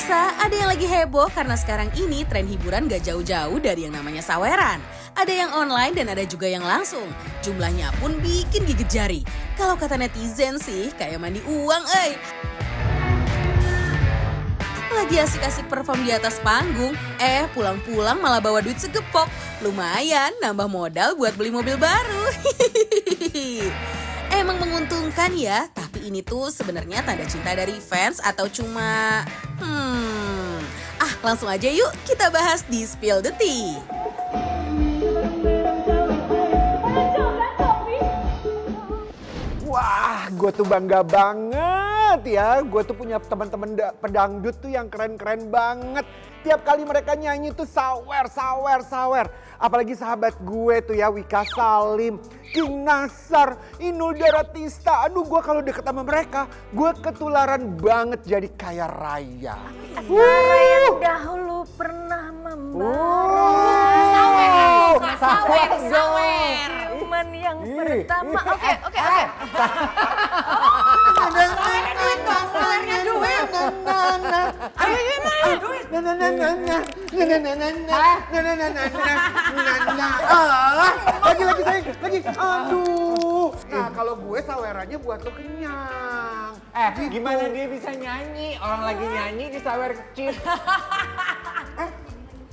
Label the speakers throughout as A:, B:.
A: Pemirsa, ada yang lagi heboh karena sekarang ini tren hiburan gak jauh-jauh dari yang namanya saweran. Ada yang online dan ada juga yang langsung. Jumlahnya pun bikin gigit jari. Kalau kata netizen sih, kayak mandi uang, Lagi asik-asik perform di atas panggung, pulang-pulang malah bawa duit segepok. Lumayan, nambah modal buat beli mobil baru. Emang menguntungkan ya, tapi ini tuh sebenarnya tanda cinta dari fans atau cuma... langsung aja yuk kita bahas di Spill the Tea.
B: Wah, gue tuh bangga banget ya. Gue tuh punya teman-teman pedangdut tuh yang keren-keren banget. Tiap kali mereka nyanyi tuh sawer. Apalagi sahabat gue tuh ya, Wika Salim, King Nasar, Inul Daratista. Aduh, gue kalau deket sama mereka, gue ketularan banget jadi kaya raya.
C: Asmara yang dahulu pernah membara. Sawer. Ciuman yang pertama. Oke. Sawernya duit. Ayo duit.
B: Lagi. Aduh. Nah, kalau gue sawerannya buat lo kenyang.
D: Gitu. Gimana dia bisa nyanyi? Orang lagi nyanyi di sawer kecil.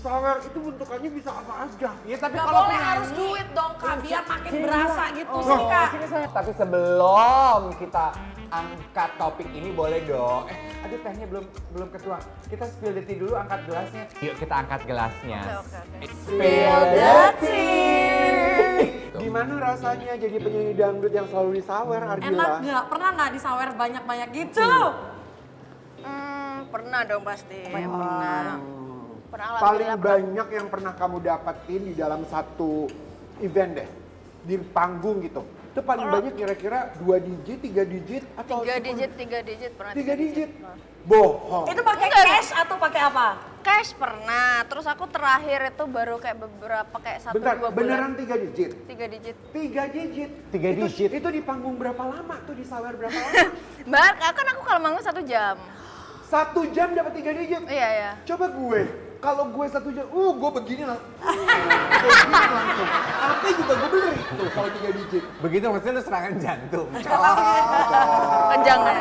B: Sawer itu bentukannya bisa apa aja.
D: Ya tapi
C: Gak
D: kalau
C: boleh
D: penyanyi,
C: harus duit dong Kak, biar makin berasa gitu sih Kak.
D: Tapi sebelum kita angkat topik ini boleh dong. Aduh tehnya belum ketua. Kita spill the tea dulu, angkat gelasnya. Yuk kita angkat gelasnya.
C: Oke.
D: Spill the tea.
B: Gimana rasanya jadi penyanyi dangdut yang selalu disawer, Ardila?
E: Enak nggak? Pernah nggak disawer banyak-banyak gitu?
C: Pernah dong pasti. Pernah lah.
B: Paling banyak yang pernah kamu dapetin di dalam satu event deh, di panggung gitu. Itu paling banyak kira-kira 2 digit, 3 digit atau
C: 3 digit pernah.
B: 3 digit. Bohong.
E: Itu pakai cash atau pakai apa?
C: Cash pernah, terus aku terakhir itu baru kayak beberapa kayak 1-2
B: Bentar,
C: bulan.
B: beneran 3 digit?
C: 3 digit.
B: 3 digit.
D: 3 digit.
B: Itu di panggung berapa lama tuh, disawer berapa lama?
C: Mbak, aku kalau manggung 1 jam.
B: 1 jam dapat 3 digit?
C: Iya.
B: Coba gue, kalau gue 1 jam, gue begini lah. Begini langsung. Apa juga gue beli tuh kalau 3 digit.
D: Begitu maksudnya lu serangan jantung.
C: Kenjangan.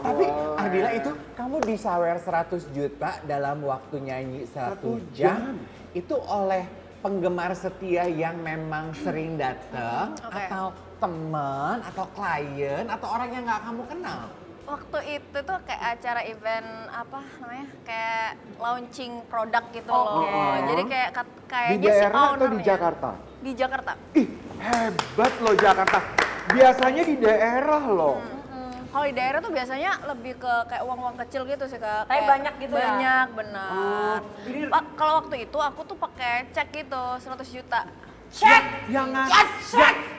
D: Tapi Ardila itu kamu disawer 100 juta dalam waktu nyanyi 1 jam. Itu oleh penggemar setia yang memang sering datang atau teman atau klien atau orang yang nggak kamu kenal?
C: Waktu itu tuh kayak acara event apa namanya? Kayak launching produk gitu
E: Oke.
C: loh. Jadi
B: Di
C: kayaknya si
B: daerah atau di
C: ownernya.
B: Jakarta?
C: Di Jakarta.
B: Ih, hebat loh Jakarta. Biasanya di daerah loh.
C: Kalau di daerah tuh biasanya lebih ke kayak uang-uang kecil gitu sih Kak.
E: Tapi
C: Kayak
E: banyak gitu ya?
C: Banyak, benar.
B: Ini
C: Kalau waktu itu aku tuh pakai cek gitu 100 juta.
E: Cek!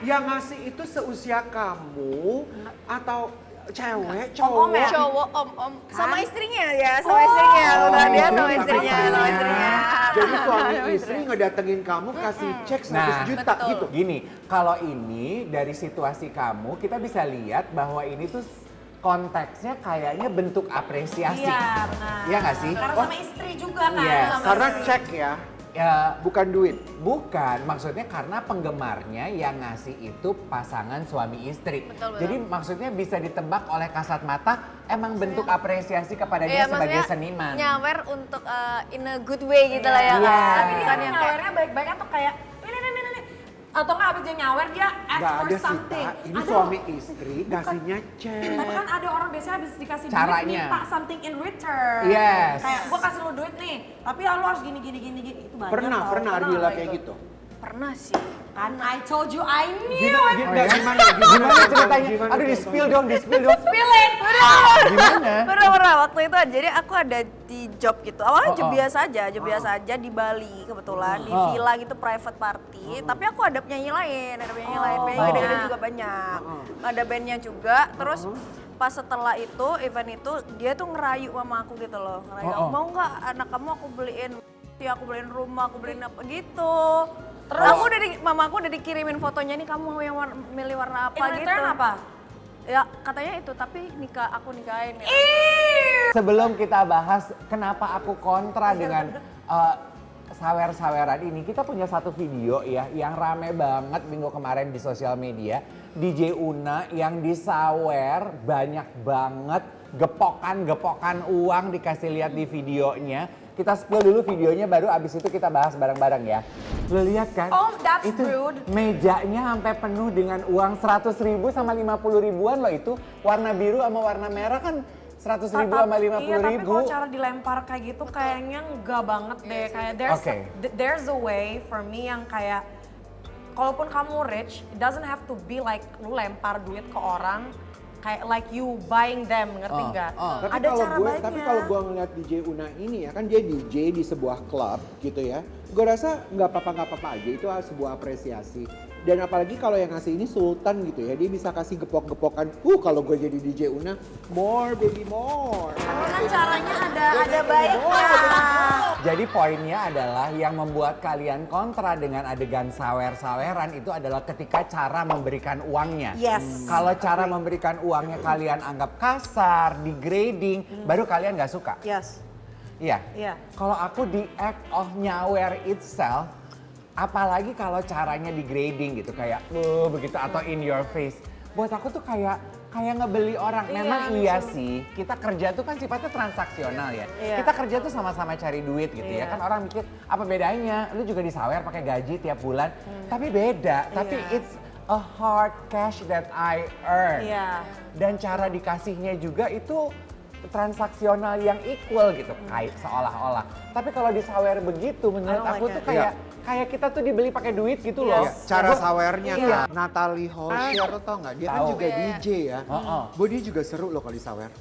B: yang ngasih itu seusia kamu atau cewek,
E: Om-om
B: cowok?
E: ya?
C: Cowok om-om sama istrinya ya, sama istrinya. Udah dia sama istrinya.
B: Jadi suami istri ngedatengin kamu kasih cek 100 juta
C: betul.
B: gitu.
D: Gini, kalau ini dari situasi kamu kita bisa lihat bahwa ini tuh konteksnya kayaknya bentuk apresiasi.
E: Iya benar.
D: Iya nggak sih?
E: Karena sama istri juga kan.
D: Iya.
E: sama
B: Karena
E: istri.
B: cek ya,
D: Ya,
B: bukan duit.
D: bukan, maksudnya karena penggemarnya yang ngasih itu pasangan suami istri.
C: Betul.
D: Jadi maksudnya bisa ditebak oleh kasat mata emang bentuk apresiasi kepada dia sebagai
C: maksudnya
D: seniman.
C: nyawer untuk in a good way gitu lah ya.
D: Iya.
C: Kak.
E: Tapi dia
C: Bukan
E: kan
C: yang
E: nyawernya baik-baik atau kayak ini. Atau nggak habis dia nyawer dia ask
B: Gak
E: for
B: ada sih,
E: something.
B: Tak. Ini
E: Ada
B: suami
E: loh.
B: istri kasihnya cek.
E: Tapi kan ada orang biasanya habis dikasih duit
D: Caranya.
E: minta something in return.
D: Yes.
E: Kayak gua kasih lu duit nih, tapi ya lu harus gini. Itu banyak
B: Pernah
E: tau.
B: Ardila
E: nggak
B: kayak
E: itu?
B: gitu.
C: pernah sih.
E: Kan I told you I knew it.
D: Gimana ceritanya? Aduh di spill dong.
E: Spilling.
D: Gimana?
C: Pernah waktu itu jadi aku ada di job gitu. Awalnya job
D: Oh.
C: biasa aja di Bali kebetulan di villa gitu private party. Tapi aku ada penyanyi lain, penyanyi gede-gede juga banyak. Ada bandnya juga. Terus pas setelah itu event itu dia tuh ngerayu mama aku gitu loh. Ngerayu, mau nggak anak kamu aku beliin rumah, aku beliin apa gitu. Terus mama aku udah dikirimin fotonya nih, kamu mau yang milih warna apa
E: In
C: gitu.
E: return apa?
C: Ya katanya itu, tapi aku nikahin ya.
E: Ih,
D: Sebelum kita bahas kenapa aku kontra dengan sawer-saweran ini, kita punya satu video ya yang rame banget minggu kemarin di sosial media. DJ Una yang disawer banyak banget, gepokan-gepokan uang dikasih lihat di videonya. Kita spill dulu videonya baru abis itu kita bahas bareng-bareng ya. Lo lihat kan?
E: Oh, that's
D: itu
E: rude.
D: mejanya sampai penuh dengan uang 100 ribu sama 50 ribuan loh itu. Warna biru sama warna merah kan 100 ribu sama 50
E: Iya, tapi
D: ribu.
E: kalau cara dilempar kayak gitu kayaknya enggak banget deh. Kayak there's a way for me yang kayak kalaupun kamu rich, it doesn't have to be like lu lempar duit ke orang kayak like you buying them, ngerti nggak? Ada cara baiknya.
B: Tapi kalau gue ngeliat DJ Una ini ya kan dia DJ di sebuah klub gitu ya. Gue rasa nggak apa-apa aja, itu sebuah apresiasi. Dan apalagi kalau yang ngasih ini Sultan gitu ya, dia bisa kasih gepok-gepokan. Kalau gue jadi DJ Una, more baby more.
C: Tapi kan caranya ada baiknya.
D: Jadi poinnya adalah yang membuat kalian kontra dengan adegan sawer-saweran itu adalah ketika cara memberikan uangnya.
C: Yes.
D: Kalau cara memberikan uangnya kalian anggap kasar, degrading, baru kalian nggak suka.
C: Yes.
D: Iya.
C: Iya.
D: Kalau aku di act of nyawer itself, apalagi kalau caranya degrading gitu kayak begitu atau in your face. Buat aku tuh kayak ngebeli orang. Memang iya sih, kita kerja tuh kan sifatnya transaksional ya.
C: Iya.
D: Kita kerja tuh sama-sama cari duit gitu ya. Kan orang mikir apa bedanya? Lu juga disawer pakai gaji tiap bulan. Tapi beda, tapi it's a hard cash that I earn.
C: Iya.
D: Dan cara dikasihnya juga itu transaksional yang equal gitu, kayak seolah-olah. Tapi kalau disawer begitu menurut aku tuh kayak kita tuh dibeli pakai duit gitu loh.
B: Cara sawernya kan Natalie Holscher lo tau nggak? Dia kan
D: Tahu.
B: juga DJ ya. Gue dia juga seru loh kalau disawer.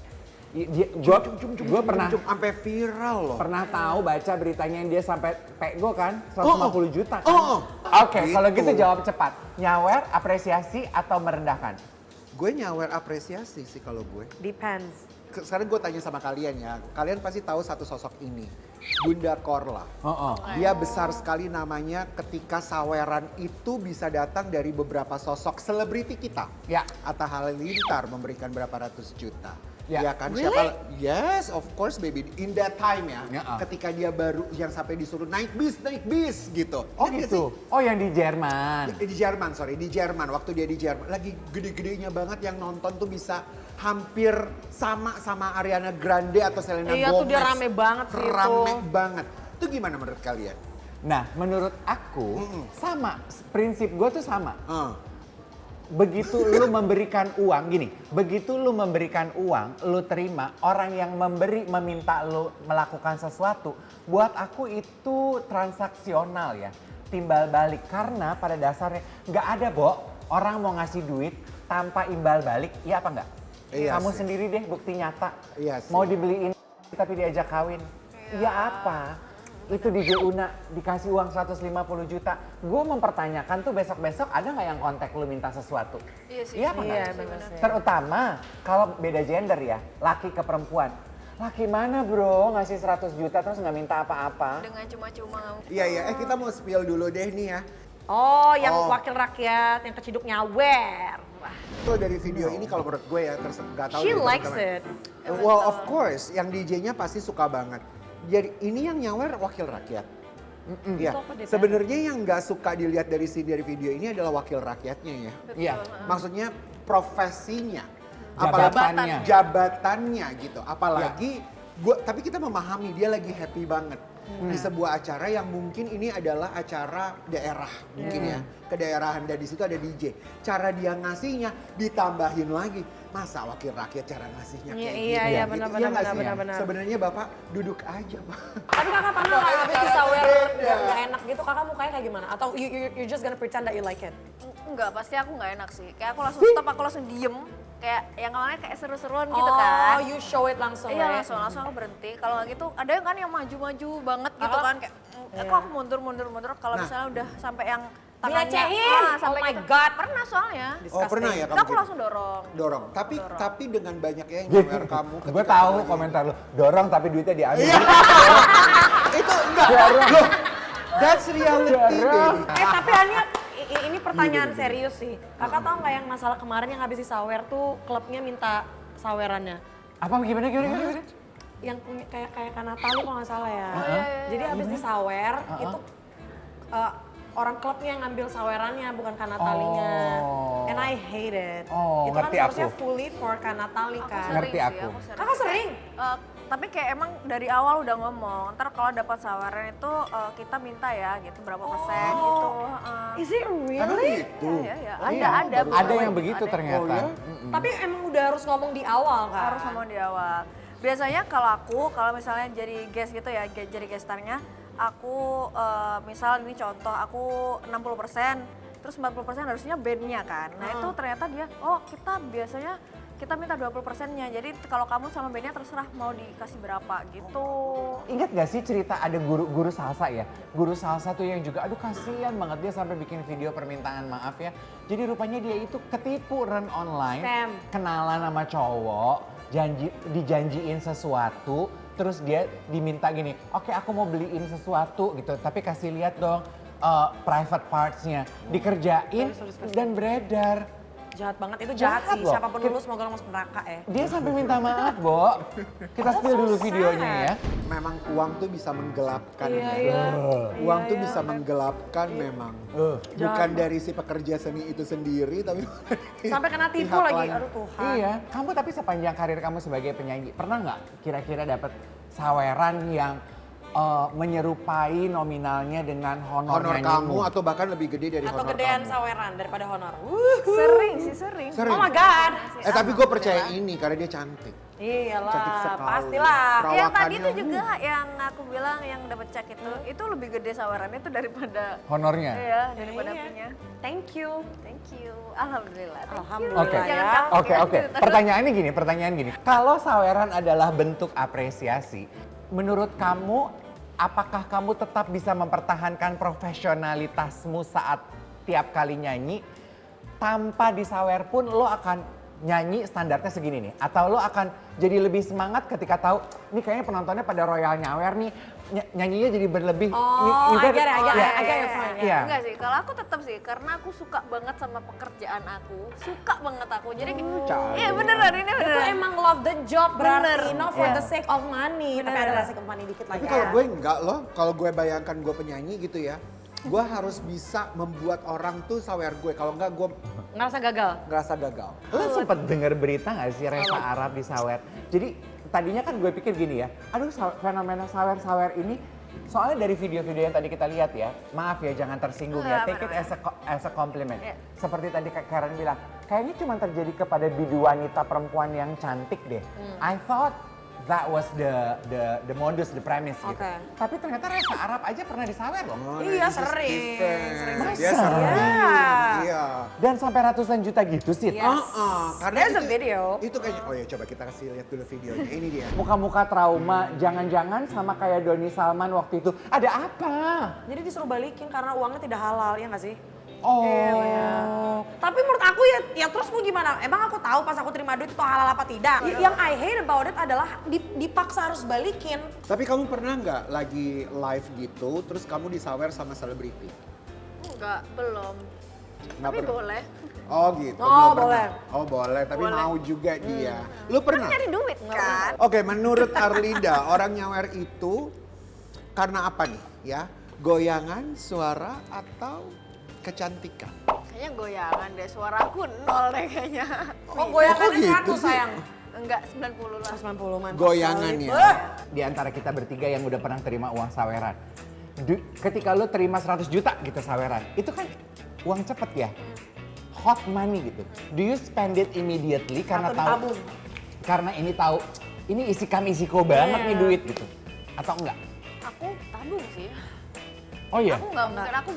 D: Gue pernah
B: Sampai viral loh.
D: pernah tahu baca beritanya yang dia sampai pego kan 150 juta kan. Oke,
B: Gitu.
D: kalau gitu jawab cepat. Nyawer, apresiasi atau merendahkan?
B: Gue nyawer apresiasi sih kalau gue.
C: Depends.
B: Sekarang gue tanya sama kalian ya, kalian pasti tahu satu sosok ini, Bunda Korla.
D: Oh.
B: Dia besar sekali namanya ketika saweran itu bisa datang dari beberapa sosok selebriti kita.
D: Ya.
B: Atta Halilintar memberikan berapa ratus juta.
D: Ya.
B: Ya kan? Yes, of course baby. In that time ya,
D: Ya.
B: ketika dia baru yang sampai disuruh naik bis gitu.
D: Oh
B: Ingat gak
D: gitu.
B: sih?
D: Oh yang di Jerman.
B: Di Jerman, di Jerman. Waktu dia di Jerman, lagi gede-gedenya banget yang nonton tuh bisa hampir sama Ariana Grande atau Selena Gomez.
E: Iya tuh dia rame banget sih itu.
B: Rame banget. Itu gimana menurut kalian?
D: Nah, menurut aku sama, prinsip gue tuh sama. Begitu lu memberikan uang, begitu lu memberikan uang, lu terima, orang yang memberi meminta lu melakukan sesuatu, buat aku itu transaksional ya, timbal balik. Karena pada dasarnya nggak ada orang mau ngasih duit tanpa imbal balik, iya apa enggak?
B: Iya
D: Kamu
B: sih.
D: sendiri deh bukti nyata,
B: Iya sih.
D: mau dibeliin tapi diajak kawin, iya apa? Itu DJ Una dikasih uang 150 juta. Gue mempertanyakan tuh besok-besok ada nggak yang kontak lu minta sesuatu?
C: Iya sih.
D: Iya apa
E: Iya,
D: nggak?
E: bener sih.
D: Terutama kalau beda gender ya, laki ke perempuan. Laki mana bro ngasih 100 juta terus nggak minta apa-apa?
C: Dengan cuma-cuma nggak mungkin.
B: Iya, kita mau spill dulu deh nih ya.
E: Oh, yang wakil rakyat, yang keciduk nyawer. Wah.
B: Itu dari video ini kalau menurut gue ya, nggak tahu
E: She
B: dari
E: likes
B: teman-teman.
E: it.
B: Well, of course, yang DJ-nya pasti suka banget. Jadi ini yang nyawer wakil rakyat. Iya. Sebenarnya yang nggak suka dilihat dari video ini adalah wakil rakyatnya ya.
D: Iya.
B: Maksudnya profesinya,
D: Jabatannya.
B: jabatannya gitu. Apalagi tapi kita memahami dia lagi happy banget di sebuah acara yang mungkin ini adalah acara daerah mungkin ya, kedaerahan, dan di situ ada DJ. Cara dia ngasihnya ditambahin lagi. Masa wakil rakyat cara ngasihnya kayak gitu?
E: Iya,
B: Gitu.
E: benar,
B: Iya nggak sih?
E: benar.
B: Sebenarnya Bapak duduk aja, Pak.
E: Tapi kakak pernah nggak habis disawer nggak enak gitu, kakak mukanya kayak gimana? Atau you just gonna pretend that you like it?
C: Enggak, pasti aku nggak enak sih. Kayak aku langsung stop, aku langsung diem. Kayak yang awalnya kayak seru-seruan gitu kan.
E: Oh, you show it langsung
C: Iya,
E: right?
C: langsung aku berhenti. Kalau nggak gitu, ada yang kan yang maju-maju banget gitu kan. Kayak, aku mundur. Kalau misalnya udah sampai yang tangannya.
E: Dilecehin?
C: Sampai
E: Oh my
C: gitu.
E: God.
C: Pernah soalnya.
B: Oh pernah ya
C: Itu
B: kamu
C: aku
B: gitu?
C: langsung dorong.
B: Tapi dengan banyaknya yang nyawer kamu.
D: Gue
B: ketika
D: tahu
B: lagi-
D: komentar lu, dorong tapi duitnya diambil.
B: Itu enggak. Loh, that's reality, baby.
E: Tapi Ania, ini pertanyaan serius sih. Kakak tahu nggak yang masalah kemarin yang habis disawer tuh klubnya minta sawerannya?
D: Apa gimana?
E: Yang punya kayak Kanatali kalau nggak salah ya. Jadi abis disawer itu orang klubnya yang ngambil sawerannya bukan Kanatalinya.
D: Oh.
E: And I hate it.
D: Oh,
E: itu kan
D: ngerti
E: seharusnya
D: aku.
E: fully for Kanatali kan.
D: Ngerti aku.
E: Kakak sering?
C: Tapi kayak emang dari awal udah ngomong, ntar kalau dapat saweran itu kita minta ya gitu berapa persen gitu.
E: Is it
B: Emang
E: really?
B: gitu?
C: Iya.
D: Iya, ada yang begitu
C: Ada.
D: ternyata.
E: Tapi emang udah harus ngomong di awal kan?
C: Harus ngomong di awal. Biasanya kalau misalnya jadi guest gitu ya, jadi guest starnya, aku misal ini contoh, aku 60%, terus 40% harusnya bandnya kan. Nah itu ternyata dia, kita biasanya kita minta 20%-nya, jadi kalau kamu sama bandnya terserah mau dikasih berapa gitu.
D: Ingat gak sih cerita ada guru salsa ya? Guru salsa tuh yang juga, aduh kasihan banget dia sampai bikin video permintaan maaf ya. Jadi rupanya dia itu ketipu run online,
E: Scam.
D: kenalan sama cowok, dijanjiin sesuatu, terus dia diminta gini, oke aku mau beliin sesuatu gitu, tapi kasih lihat dong private parts-nya. Dikerjain dan beredar.
E: Jahat banget, itu jahat sih.
D: loh.
E: Siapapun dulu semoga lo masuk neraka ya.
D: Dia sampai minta maaf, Bo. Kita spill dulu videonya ya.
B: Memang uang tuh bisa menggelapkan
E: Iya,
B: ya.
E: iya.
B: Uang
E: Iya,
B: tuh
E: iya.
B: bisa menggelapkan memang. Bukan dari si pekerja seni itu sendiri tapi
E: Sampai kena tipu
B: pihak
E: lagi,
B: lain.
E: aduh Tuhan.
D: Iya, kamu tapi sepanjang karir kamu sebagai penyanyi, pernah nggak kira-kira dapat saweran yang menyerupai nominalnya dengan honor
B: Honor
D: nyanyimu?
B: kamu atau bahkan lebih gede dari
E: Atau
B: honor
E: gedean
B: kamu.
E: saweran daripada honor.
C: Sering.
B: Sering.
E: Oh my God.
B: Tapi gue percaya ini karena dia cantik.
E: Iyalah,
B: Cantik sekali.
E: pastilah.
C: Yang tadi
B: Perawakannya,
C: tuh juga yang aku bilang yang dapat cek itu lebih gede sawerannya itu daripada
D: Honornya?
C: daripada
E: Iya.
C: punya.
E: Thank you.
C: Thank you. Alhamdulillah. Thank you.
E: Alhamdulillah
D: Oke,
E: ya.
D: oke. Pertanyaan gini. Kalau saweran adalah bentuk apresiasi, menurut kamu, apakah kamu tetap bisa mempertahankan profesionalitasmu saat tiap kali nyanyi, tanpa disawer pun lo akan nyanyi standarnya segini nih? Atau lo akan jadi lebih semangat ketika tahu, ini kayaknya penontonnya pada royal nyawer nih, nyanyinya jadi berlebih.
E: Oh, I get it, I get it.
D: Iya.
C: Enggak sih, kalau aku tetap sih karena aku suka banget sama pekerjaan aku. Suka banget aku. Jadi iya beneran ini
E: Itu
C: beneran.
E: emang love the job berarti,
C: Bener.
E: not for
D: Iya.
E: the sake of money. Tapi ada rasa money dikit lah
B: Tapi
E: ya.
B: kalau gue enggak loh, kalau gue bayangkan gue penyanyi gitu ya, gue harus bisa membuat orang tuh sawer gue. Kalau enggak gue
E: Ngerasa gagal?
B: ngerasa gagal.
D: Lo sempet denger berita gak sih Reva Arab di sawer? Jadi tadinya kan gue pikir gini ya, aduh fenomena sawer-sawer ini, soalnya dari video-video yang tadi kita lihat ya, maaf ya jangan tersinggung ya, take it as a compliment.
C: Iya.
D: Seperti tadi Karen bilang, kayaknya cuma terjadi kepada bidu wanita perempuan yang cantik deh. I thought that was the modus, the premise gitu.
E: Oke.
D: Tapi ternyata Reva Arab aja pernah disawer loh.
B: Oh,
E: Iya,
B: this is
E: sering.
B: different.
D: Masa?
B: Dia sering.
E: Iya.
B: Iya.
D: Dan sampai ratusan juta gitu sih.
E: Yes.
B: Karena
E: There's a
B: itu-
E: video.
B: Itu kayaknya, oh ya coba kita kasih lihat dulu videonya. Ini dia.
D: Muka-muka trauma, jangan-jangan sama kayak Doni Salman waktu itu. Ada apa?
E: Jadi disuruh balikin karena uangnya tidak halal, ya nggak sih?
D: Oh.
E: Tapi menurut aku ya terus mau gimana? Emang aku tahu pas aku terima duit itu halal apa tidak? Yang I hate about it adalah dipaksa harus balikin.
B: Tapi kamu pernah nggak lagi live gitu, terus kamu disawer sama selebriti?
C: Enggak, belum.
B: Nggak
C: Tapi
B: pernah?
C: boleh.
B: Oh gitu,
E: Oh,
B: belum
E: boleh.
B: pernah. Oh boleh, tapi
C: Boleh.
B: mau juga dia. Lu pernah?
C: Nyari duit kan?
B: Oke, menurut Arlinda, orang nyawer itu karena apa nih ya? Goyangan, suara, atau kecantikan?
C: Kayaknya goyangan deh, suaraku nol deh kayaknya.
E: Oh goyangannya
B: gitu
E: 100
B: sih?
E: sayang.
C: Enggak, 90 lah.
E: 90 mantap.
B: Goyangan
E: sekali.
B: ya.
D: Di antara kita bertiga yang udah pernah terima uang saweran. Ketika lu terima 100 juta gitu saweran, itu kan uang cepet ya? Hot money gitu. Do you spend it immediately karena
E: Atau
D: tahu?
E: ditabung?
D: Karena ini tahu, ini isiko banget nih duit gitu. Atau enggak?
C: Aku tabung sih.
D: Oh iya?
C: Aku nggak mungkin, aku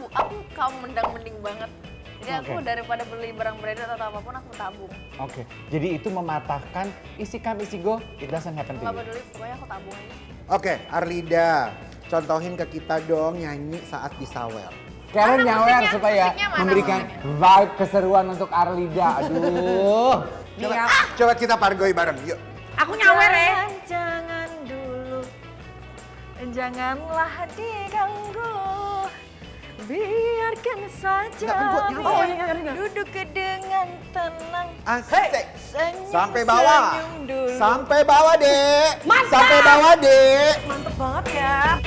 C: kaum mendang-mending banget. Jadi aku
D: Oke.
C: daripada beli barang branded atau apapun aku tabung.
D: Oke, jadi itu mematahkan isi go, it doesn't happen to
C: Nggak
D: you.
C: peduli, pokoknya aku tabung aja.
B: Oke, Arlinda, contohin ke kita dong nyanyi saat disawer.
D: Karen
C: Mana
D: nyawer
C: musiknya?
D: supaya
C: Musiknya mana
D: memberikan vibe keseruan untuk Arlida. Aduh.
B: Coba, coba kita pargoi bareng, yuk.
E: Aku nyawer ya.
C: Jangan dulu, janganlah diganggu. Biarkan saja
B: Nggak, gua nyawer.
E: Oh, iya.
C: duduk dengan tenang.
B: Asik.
C: Senyum,
B: Sampai bawah.
C: senyum dulu.
B: Sampai bawah, Dek.
E: Mantap.
B: Sampai bawah, Dek.
E: Mantep banget ya.